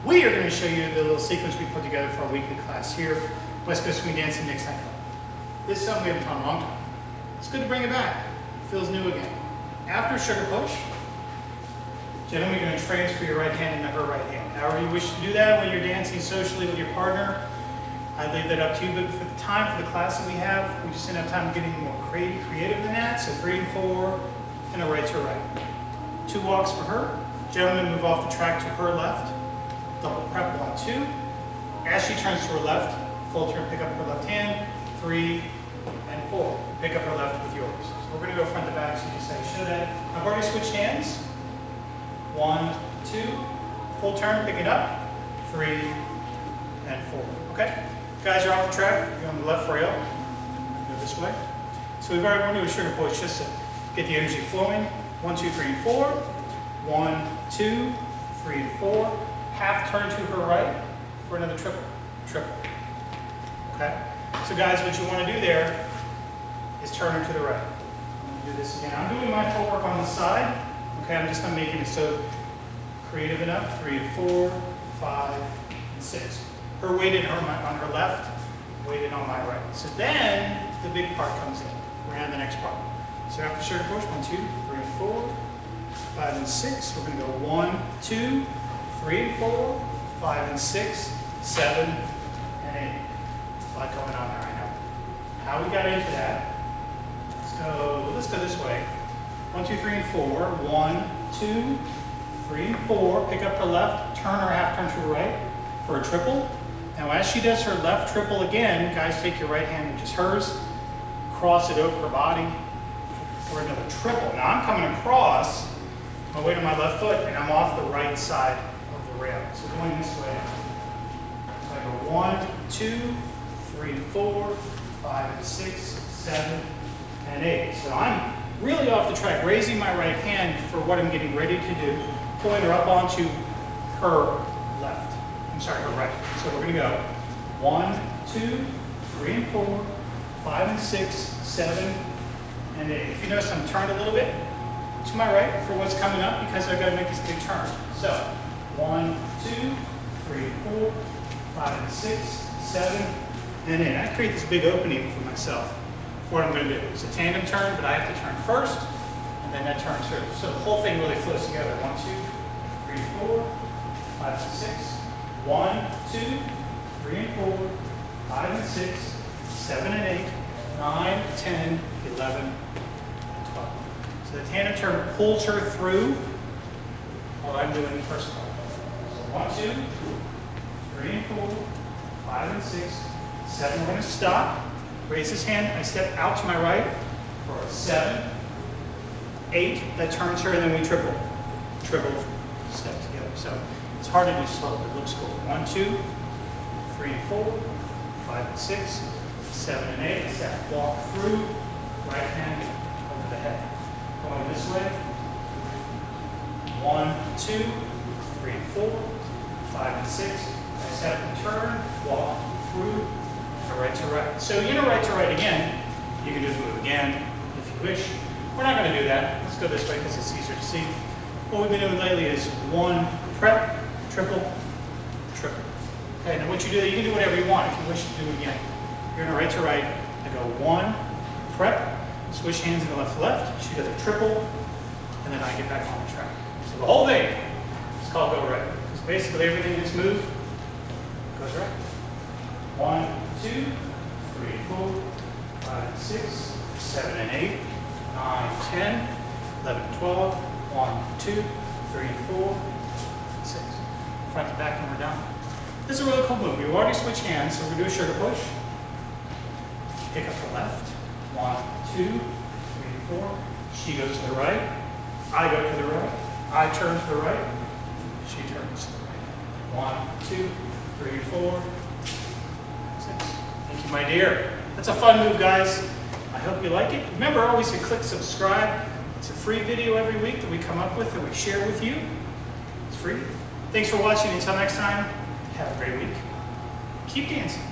We are going to show you the little sequence we put together for our weekly class here, West Coast Swing Dancing Nightclub. This is something we haven't taught in a long time. It's good to bring it back. It feels new again. After sugar push, gentlemen, you're going to transfer your right hand into her right hand. However you wish to do that when you're dancing socially with your partner, I leave that up to you, but for the time, for the class that we have, we just didn't have time to get any more creative than that, so 3 and 4, and a right to right. 2 walks for her. Gentlemen, move off the track to her left. Double prep, 1, 2. As she turns to her left, full turn, pick up her left hand, 3 and 4. Pick up her left with yours. So we're going to go front to back, so you say, should I? I've already switched hands. 1, 2. Full turn, pick it up, 3 and 4. Okay? Guys are off the track, you're on the left rail, go this way. So we've already run to a sugar push just to get the energy flowing. 1, 2, 3, and 4. 1, 2, 3, and 4. Half turn to her right for another triple. Triple. Okay? So guys, what you want to do there is turn her to the right. I'm going to do this again. I'm doing my footwork on the side. Okay, I'm just not making it so creative enough. 3 and 4, 5, and 6. Her weighted on her left, weighted on my right. So then the big part comes in. We're on the next part. So after sugar push, 1, 2, 3, and 4, 5, and 6. We're going to go 1, 2, 3, and 4, 5, and 6, 7, and 8. A lot going on there, I know. How we got into that? Let's go this way. 1, 2, 3, and 4. 1, 2, 3, and 4. Pick up her left, turn her half turn to her right for a triple. Now as she does her left triple again, guys, take your right hand, which is hers, cross it over her body for another triple. Now I'm coming across, my weight on my left foot, and I'm off the right side of the rail. So going this way, so I go 1, 2, 3, and 4, 5, and 6, 7, and 8. So I'm really off the track, raising my right hand for what I'm getting ready to do, pulling her up onto her left. I'm sorry, her right. So we're going to go 1, 2, 3, and 4, 5, and 6, 7, and 8. If you notice, I'm turned a little bit to my right for what's coming up because I've got to make this big turn. So 1, 2, 3, 4, 5, and 6, 7, and 8. I create this big opening for myself for what I'm going to do. It's a tandem turn, but I have to turn first, and then that turns through. So the whole thing really flows together. 1, 2, 3, 4, 5, and 6. 1, 2, 3, and 4, 5, and 6, 7, and 8, 9, 10, 11, and 12. So the tandem turn pulls her through while I'm doing the first part. So 1, 2, 3, and 4, 5, and 6, 7. We're going to stop. Raise his hand. I step out to my right for a 7, 8. That turns her, and then we triple. Triple step together. So it's hard to do slow, but it looks cool. 1, 2, 3, and 4, 5, and 6, 7, and 8. Step, walk through, right hand over the head. Going this way. 1, 2, 3, and 4, 5, and 6. I step and turn, walk through, right to right. So in a right to right again, you can do the move again if you wish. We're not going to do that. Let's go this way because it's easier to see. What we've been doing lately is 1 prep, triple, triple. Okay, now what you do, you can do whatever you want if you wish to do it again. You're in a right to right. I go 1, prep, switch hands in the left to left. She does a triple, and then I get back on the track. So the whole thing is called go right. Because basically everything in this move goes right. 1, 2, 3, 4, 5, and 6, 7, and 8, 9, 10, 11, 12, 1, 2, 3, and 4, 6. Front to back, and we're done. This is a really cool move. We've already switched hands, so we're going to do a sugar push. Pick up the left. 1, 2, 3, 4. She goes to the right. I go to the right. I turn to the right. She turns to the right. 1, 2, 3, 4, 6. Thank you, my dear. That's a fun move, guys. I hope you like it. Remember always to click subscribe. It's a free video every week that we come up with and we share with you. It's free. Thanks for watching. Until next time, have a great week. Keep dancing.